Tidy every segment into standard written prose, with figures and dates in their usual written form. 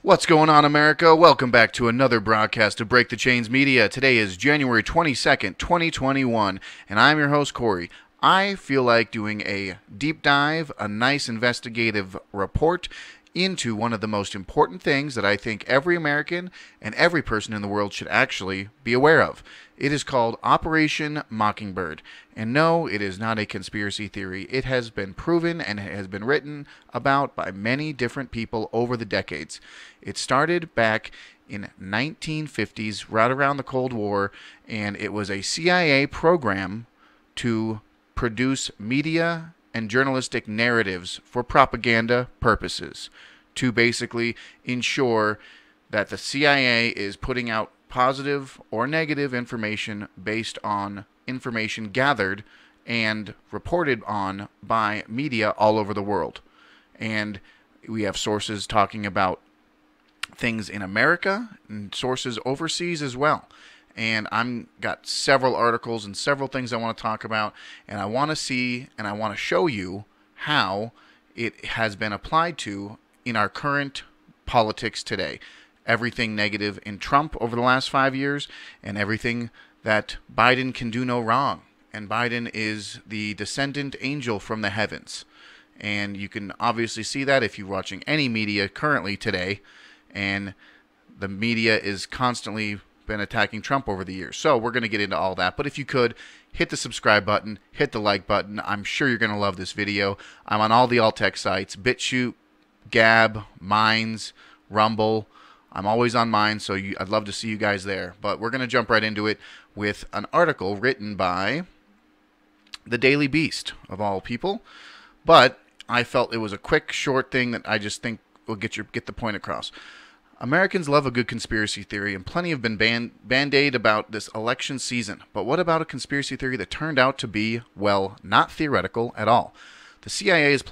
What's going on, America? Welcome back to another broadcast of BreakTheChainsMedia. Today is January 22nd, 2021, and I'm your host, Corey. I feel like doing a deep dive, a nice investigative report into one of the most important things that I think every American and every person in the world should actually be aware of. It is called Operation Mockingbird. And no, it is not a conspiracy theory. It has been proven and it has been written about by many different people over the decades. It started back in 1950s, right around the Cold War, and it was a CIA program to produce media and journalistic narratives for propaganda purposes, to basically ensure that the CIA is putting out positive or negative information based on information gathered and reported on by media all over the world. And we have sources talking about things in America and sources overseas as well. And I'm got several articles and several things I want to talk about, and I want to see and I want to show you how it has been applied to in our current politics today. Everything negative in Trump over the last 5 years, and everything that Biden can do no wrong. And Biden is the descendant angel from the heavens. And you can obviously see that if you're watching any media currently today. And the media is constantly been attacking Trump over the years. So we're going to get into all that. But if you could, hit the subscribe button, hit the like button. I'm sure you're going to love this video. I'm on all the alt-tech sites, BitChute, Gab, Minds, Rumble. I'm always on mine, so I'd love to see you guys there. But we're going to jump right into it with an article written by the Daily Beast, of all people. But I felt it was a quick, short thing that I just think will get the point across. Americans love a good conspiracy theory, and plenty have been band-aid about this election season. But what about a conspiracy theory that turned out to be, well, not theoretical at all? The CIA has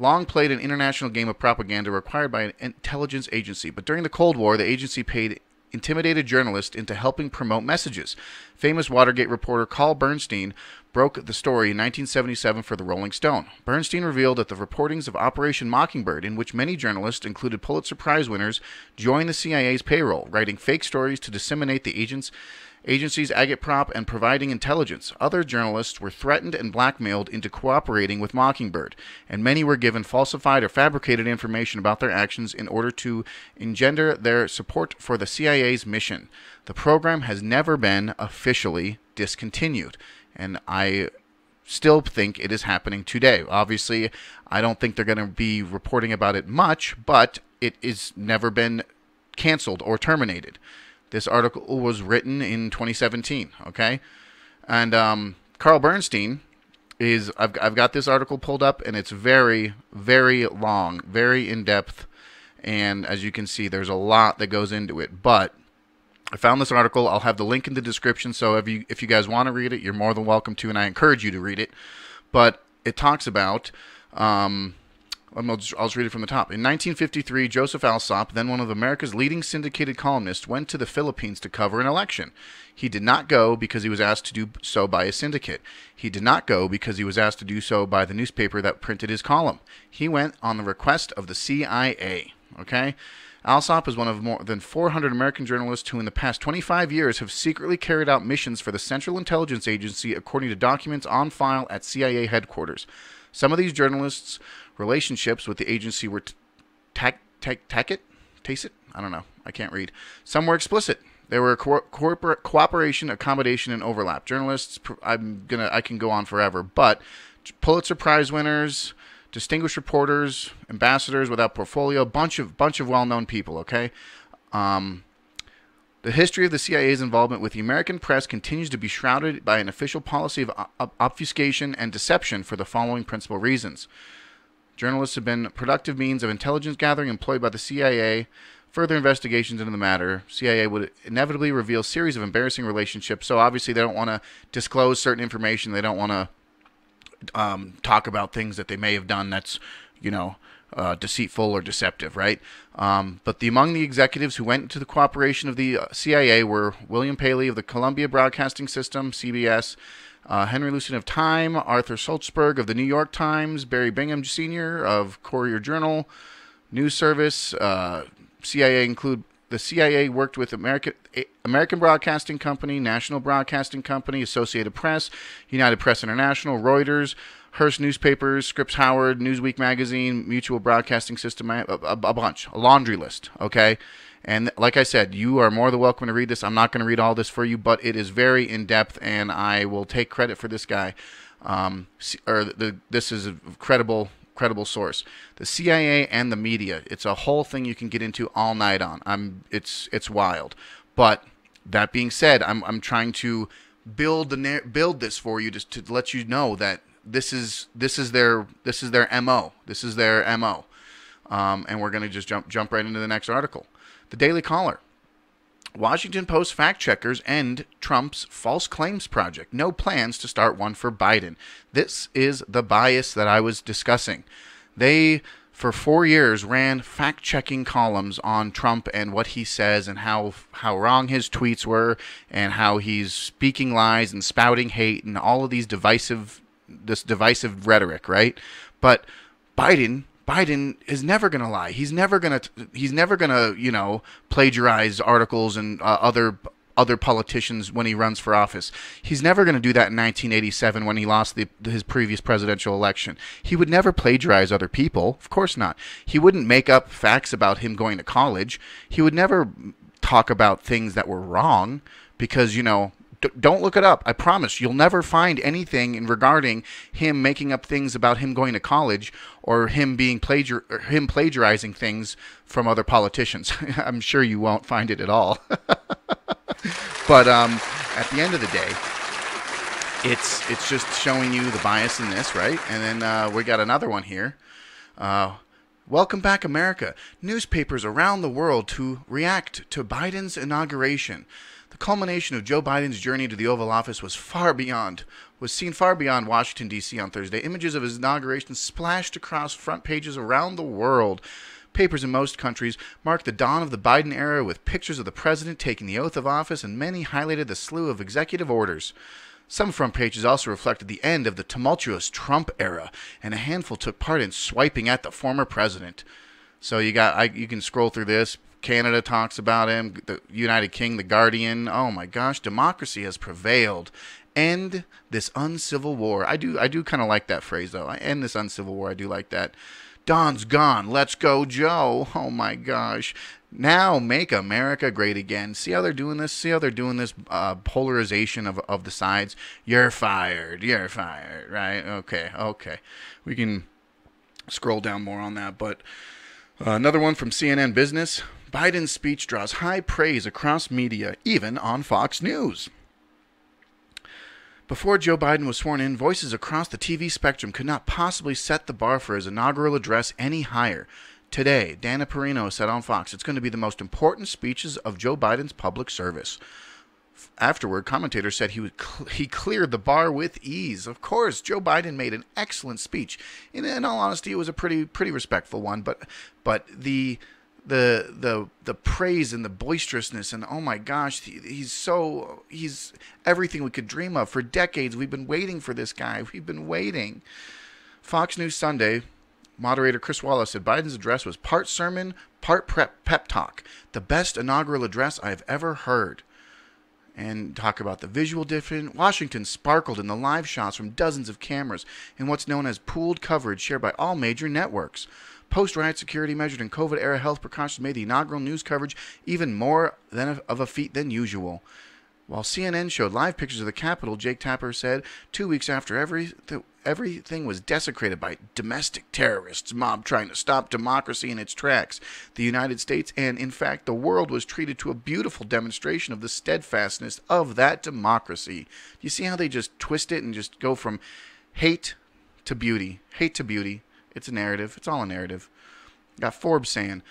long played an international game of propaganda required by an intelligence agency, but during the Cold War, the agency paid intimidated journalists into helping promote messages. Famous Watergate reporter Carl Bernstein broke the story in 1977 for the Rolling Stone. Bernstein revealed that the reportings of Operation Mockingbird, in which many journalists, included Pulitzer Prize winners, joined the CIA's payroll, writing fake stories to disseminate the agency's agitprop and providing intelligence. Other journalists were threatened and blackmailed into cooperating with Mockingbird, and many were given falsified or fabricated information about their actions in order to engender their support for the CIA's mission. The program has never been officially discontinued, and I still think it is happening today. Obviously, I don't think they're going to be reporting about it much, but it is never been canceled or terminated. This article was written in 2017, okay? And Carl Bernstein is, I've got this article pulled up, and it's very, very long, very in-depth, and as you can see, there's a lot that goes into it. But I found this article. I'll have the link in the description, so if you guys want to read it, you're more than welcome to, and I encourage you to read it. But it talks about... I'll just read it from the top. In 1953, Joseph Alsop, then one of America's leading syndicated columnists, went to the Philippines to cover an election. He did not go because he was asked to do so by a syndicate. He did not go because he was asked to do so by the newspaper that printed his column. He went on the request of the CIA. Okay? Alsop is one of more than 400 American journalists who in the past 25 years have secretly carried out missions for the Central Intelligence Agency according to documents on file at CIA headquarters. Some of these journalists' relationships with the agency were tacit? I don't know. I can't read. Some were explicit. There were cooperation, accommodation, and overlap. Journalists, I can go on forever, but Pulitzer Prize winners, distinguished reporters, ambassadors without portfolio, bunch of well-known people. Okay. The history of the CIA's involvement with the American press continues to be shrouded by an official policy of obfuscation and deception for the following principal reasons. Journalists have been productive means of intelligence gathering employed by the CIA. Further investigations into the matter, CIA would inevitably reveal a series of embarrassing relationships. So obviously they don't want to disclose certain information. They don't want to talk about things that they may have done that's, deceitful or deceptive, right? But among the executives who went into the cooperation of the CIA were William Paley of the Columbia Broadcasting System, CBS, Henry Lucien of Time, Arthur Sulzberg of the New York Times, Barry Bingham Sr. of Courier Journal, News Service, CIA include the CIA worked with American Broadcasting Company, National Broadcasting Company, Associated Press, United Press International, Reuters, Hearst Newspapers, Scripps Howard, Newsweek Magazine, Mutual Broadcasting System, a bunch, a laundry list, okay? And like I said, you are more than welcome to read this. I'm not going to read all this for you, but it is very in-depth, and I will take credit for this guy. This is a credible source. The CIA and the media. It's a whole thing you can get into all night on. It's wild. But that being said, I'm trying to build this for you to let you know that this is their MO. This is their MO. And we're going to just jump right into the next article. The Daily Caller. Washington Post fact-checkers end Trump's false claims project. No plans to start one for Biden. This is the bias that I was discussing. They, for 4 years, ran fact-checking columns on Trump and what he says and how wrong his tweets were and how he's speaking lies and spouting hate and all of these divisive rhetoric, right? But Biden is never going to lie. He's never going to, plagiarize articles and other politicians when he runs for office. He's never going to do that in 1987 when he lost his previous presidential election. He would never plagiarize other people. Of course not. He wouldn't make up facts about him going to college. He would never talk about things that were wrong because, don't look it up. I promise you'll never find anything regarding him making up things about him going to college or him being plagiarizing things from other politicians. I'm sure you won't find it at all. But at the end of the day, it's just showing you the bias in this, right? And then we got another one here. Welcome back, America. Newspapers around the world to react to Biden's inauguration. The culmination of Joe Biden's journey to the Oval Office was seen far beyond Washington, D.C. on Thursday. Images of his inauguration splashed across front pages around the world. Papers in most countries marked the dawn of the Biden era with pictures of the president taking the oath of office, and many highlighted the slew of executive orders. Some front pages also reflected the end of the tumultuous Trump era, and a handful took part in swiping at the former president. So you can scroll through this. Canada talks about him, the United Kingdom, the Guardian. Oh my gosh, democracy has prevailed. End this uncivil war. I do kind of like that phrase though. End this uncivil war. I do like that. Don's gone. Let's go, Joe. Oh my gosh. Now make America great again. See how they're doing this? See how they're doing this polarization of the sides? You're fired. You're fired. Right? Okay. We can scroll down more on that. But another one from CNN Business. Biden's speech draws high praise across media, even on Fox News. Before Joe Biden was sworn in, voices across the TV spectrum could not possibly set the bar for his inaugural address any higher. Today, Dana Perino said on Fox, it's going to be the most important speeches of Joe Biden's public service. Afterward, commentators said he cleared the bar with ease. Of course, Joe Biden made an excellent speech. In all honesty, it was a pretty respectful one, but the praise and the boisterousness and oh my gosh, he's everything we could dream of. For decades we've been waiting for this guy. We've been waiting. Fox News Sunday moderator Chris Wallace said Biden's address was part sermon, part pep talk. The best inaugural address I've ever heard. And talk about the visual difference. Washington sparkled in the live shots from dozens of cameras in what's known as pooled coverage shared by all major networks. Post-riot security measured and COVID-era health precautions made the inaugural news coverage even more of a feat than usual. While CNN showed live pictures of the Capitol, Jake Tapper said 2 weeks after everything was desecrated by domestic terrorists, mob trying to stop democracy in its tracks, the United States and, in fact, the world was treated to a beautiful demonstration of the steadfastness of that democracy. You see how they just twist it and just go from hate to beauty, hate to beauty. It's a narrative. It's all a narrative. Got Forbes saying,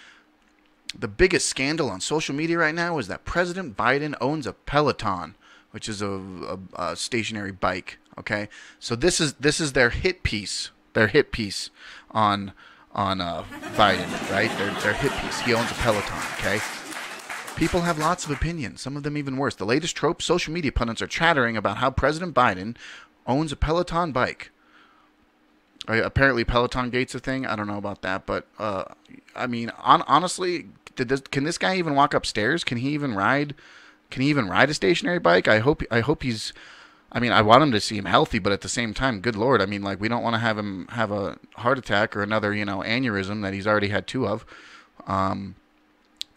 the biggest scandal on social media right now is that President Biden owns a Peloton, which is a stationary bike. Okay, so this is their hit piece. Their hit piece on Biden, right? Their hit piece. He owns a Peloton. Okay. People have lots of opinions. Some of them even worse. The latest trope: social media pundits are chattering about how President Biden owns a Peloton bike. Apparently, Peloton Gate's a thing. I don't know about that, but I mean, honestly, can this guy even walk upstairs? Can he even ride? Can he even ride a stationary bike? I hope he's. I mean, I want him to seem healthy, but at the same time, good lord, I mean, like, we don't want to have him have a heart attack or another, aneurysm that he's already had two of.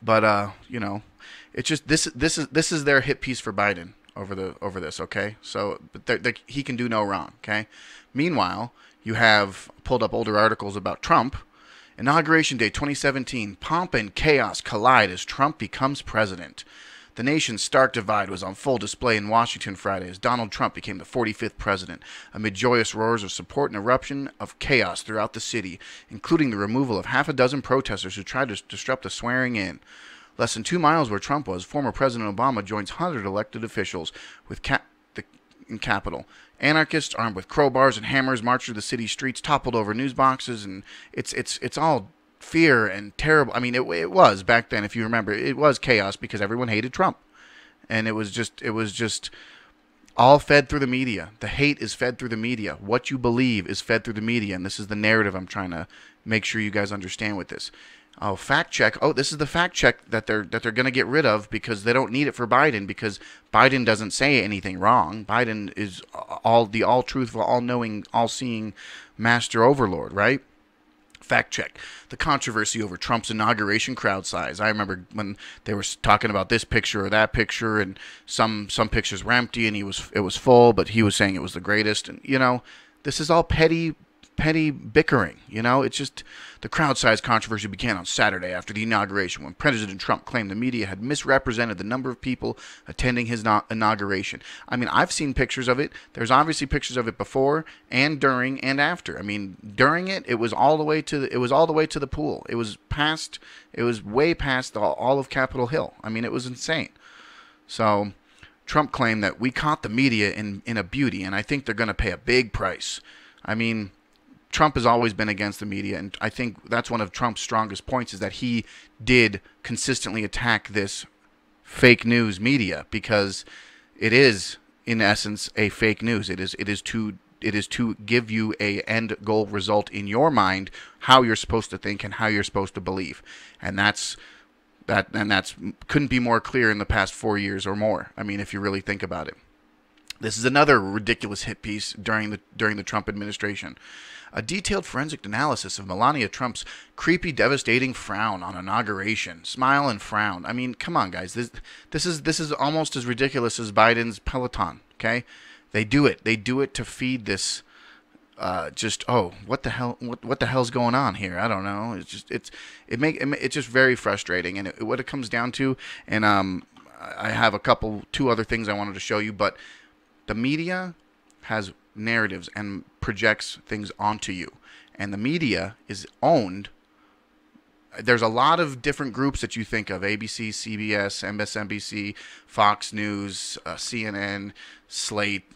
But it's just this is their hit piece for Biden over this. Okay, so but he can do no wrong. Okay. Meanwhile, you have pulled up older articles about Trump. Inauguration Day 2017, pomp and chaos collide as Trump becomes president. The nation's stark divide was on full display in Washington Friday as Donald Trump became the 45th president, amid joyous roars of support and eruption of chaos throughout the city, including the removal of half a dozen protesters who tried to disrupt the swearing-in. Less than 2 miles where Trump was, former President Obama joins 100 elected officials with the Capitol. Anarchists armed with crowbars and hammers marched through the city streets, toppled over news boxes, and it's all fear and terrible. I mean, it was back then, if you remember, it was chaos because everyone hated Trump, and it was just all fed through the media. The hate is fed through the media. What you believe is fed through the media, and this is the narrative I'm trying to make sure you guys understand with this. Oh, fact check. Oh, this is the fact check that they're going to get rid of because they don't need it for Biden because Biden doesn't say anything wrong. Biden is all truthful, all knowing, all seeing master overlord, right? Fact check. The controversy over Trump's inauguration crowd size. I remember when they were talking about this picture or that picture, and some pictures were empty and it was full, but he was saying it was the greatest. And this is all petty bickering. It's just the crowd size controversy began on Saturday after the inauguration when President Trump claimed the media had misrepresented the number of people attending his inauguration. I mean, I've seen pictures of it. There's obviously pictures of it before and during and after. I mean, during it was all the way to the pool. It was way past all of Capitol Hill. I mean, it was insane. So Trump claimed that we caught the media in a beauty, and I think they're going to pay a big price. I mean, Trump has always been against the media, and I think that's one of Trump's strongest points is that he did consistently attack this fake news media because it is, in essence, a fake news. It is to give you a end goal result in your mind, how you're supposed to think and how you're supposed to believe, and that's couldn't be more clear in the past 4 years or more. I mean, if you really think about it. This is another ridiculous hit piece during the Trump administration. A detailed forensic analysis of Melania Trump's creepy, devastating frown on inauguration. Smile and frown. I mean, come on, guys. This is almost as ridiculous as Biden's Peloton. Okay, they do it. They do it to feed this. What the hell? What the hell's going on here? I don't know. It's just very frustrating. And what it comes down to, and I have two other things I wanted to show you, but the media has narratives and projects things onto you, and the media is owned. There's a lot of different groups that you think of: ABC, CBS, MSNBC, Fox News, CNN, Slate,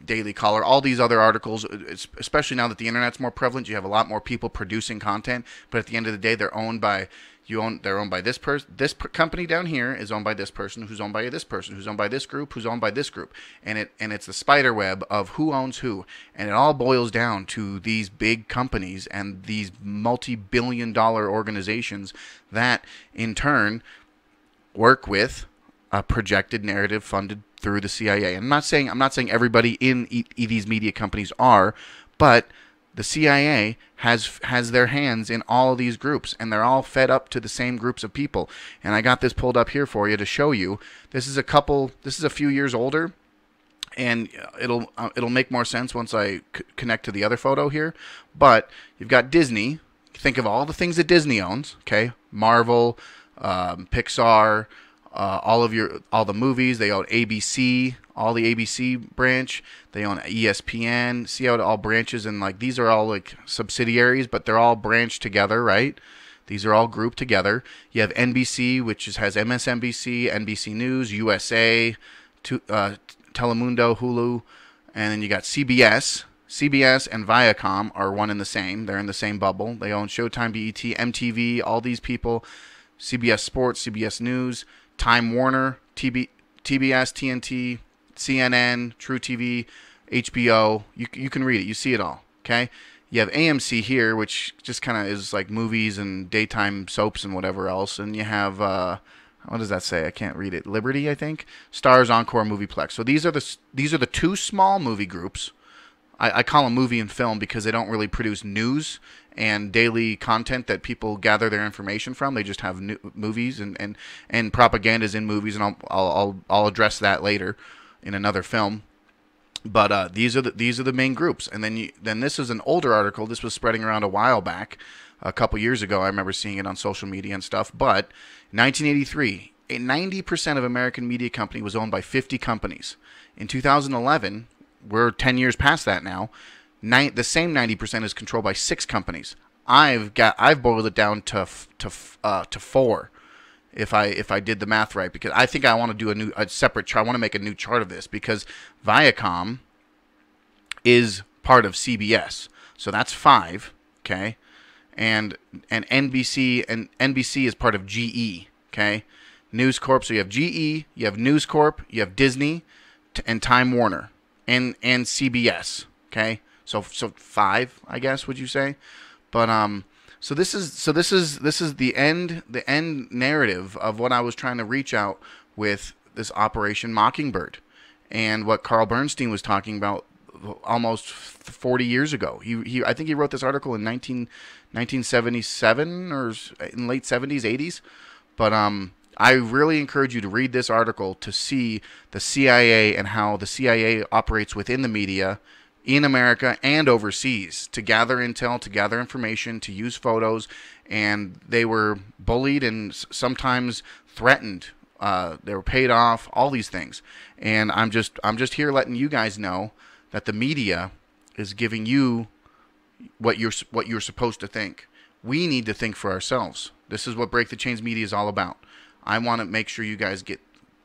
Daily Caller, all these other articles. Especially now that the internet's more prevalent, you have a lot more people producing content, but at the end of the day, they're owned by this person. This company down here is owned by this person, who's owned by this person, who's owned by this group, who's owned by this group, and it's the spider web of who owns who, and it all boils down to these big companies and these multi-billion-dollar organizations that, in turn, work with a projected narrative funded through the CIA. I'm not saying everybody in these media companies are, but the CIA has their hands in all of these groups, and they're all fed up to the same groups of people. And I got this pulled up here for you to show you. This is a few years older, and it'll make more sense once I connect to the other photo here. But you've got Disney. Think of all the things that Disney owns. Okay, Marvel, Pixar. All the movies. They own ABC, all the ABC branch. They own ESPN. See how it all branches, and like these are all like subsidiaries, but they're all branched together, right? These are all grouped together. You have NBC, which has MSNBC, NBC News, USA, Telemundo, Hulu, and then you got CBS. CBS and Viacom are one and the same. They're in the same bubble. They own Showtime, BET, MTV, all these people. CBS Sports, CBS News, Time Warner, TBS, TNT, CNN, True TV, HBO. You can read it. You see it all. Okay. You have AMC here, which just kind of is like movies and daytime soaps and whatever else. And you have, what does that say? I can't read it. Liberty, I think. Stars, Encore, Movieplex. So these are the two small movie groups. I call them movie and film because they don't really produce news and daily content that people gather their information from. They just have movies and propagandas in movies, and I'll address that later in another film. But these are the main groups, and then this is an older article. This was spreading around a while back, a couple years ago. I remember seeing it on social media and stuff. But 1983, 90% of American media company was owned by 50 companies. In 2011, we're 10 years past that now. The same 90% is controlled by 6 companies. I've boiled it down to 4. If I did the math right, because I think I want to do a separate chart. I want to make a new chart of this because Viacom is part of CBS, so that's 5, okay, and NBC is part of GE, okay, News Corp. So you have GE, you have News Corp, you have Disney, and Time Warner, and CBS, okay, so 5, I guess, would you say, but So this is the end narrative of what I was trying to reach out with this Operation Mockingbird, and what Carl Bernstein was talking about almost 40 years ago. I think he wrote this article in 1977 or in late 70s, 80s. But I really encourage you to read this article to see the CIA and how the CIA operates within the media in America and overseas to gather intel, to gather information, to use photos, and they were bullied and sometimes threatened. They were paid off, all these things. And I'm just here letting you guys know that the media is giving you what you're supposed to think. We need to think for ourselves. This is what Break the Chains Media is all about. I want to make sure you guys get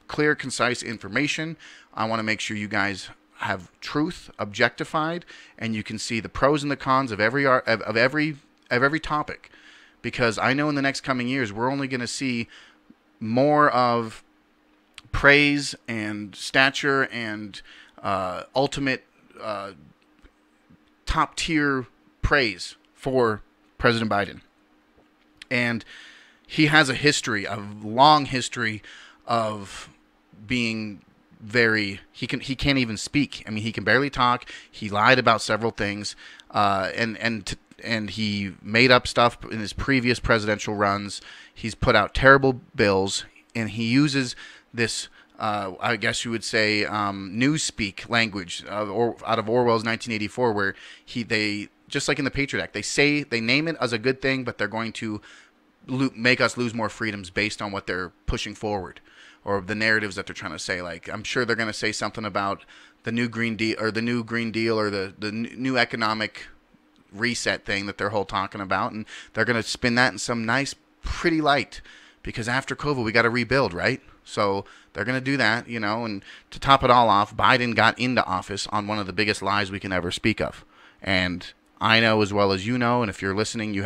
clear, concise information. I want to make sure you guys have truth objectified, and you can see the pros and the cons of every topic, because I know in the next coming years we're only going to see more of praise and stature and ultimate top tier praise for President Biden, and he has a long history of being he can't even speak. I mean, he can barely talk. He lied about several things, and he made up stuff in his previous presidential runs. He's put out terrible bills, and he uses this, I guess you would say, newspeak language out of Orwell's 1984, where they just like in the Patriot Act, they name it as a good thing, but they're going to make us lose more freedoms based on what they're pushing forward, or the narratives that they're trying to say. Like, I'm sure they're going to say something about the new Green Deal, or the new economic reset thing that they're whole talking about, and they're going to spin that in some nice, pretty light, because after COVID we got to rebuild, right? So they're going to do that, and to top it all off, Biden got into office on one of the biggest lies we can ever speak of. And I know as well as you know, and if you're listening,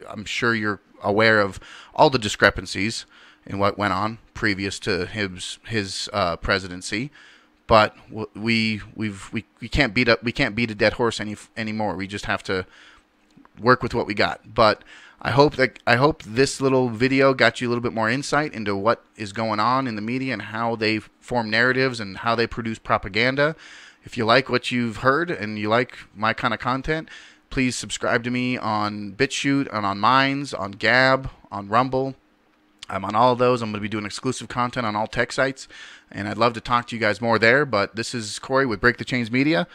I'm sure you're aware of all the discrepancies in what went on previous to his presidency, but we can't beat a dead horse anymore. We just have to work with what we got. But I hope this little video got you a little bit more insight into what is going on in the media and how they form narratives and how they produce propaganda. If you like what you've heard and you like my kind of content, please subscribe to me on BitChute and on Minds, on Gab, on Rumble. I'm on all of those. I'm going to be doing exclusive content on all tech sites, and I'd love to talk to you guys more there. But this is Corey with Break the Chains Media.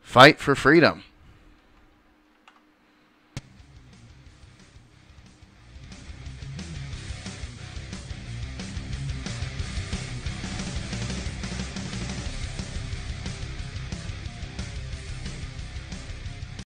Fight for freedom.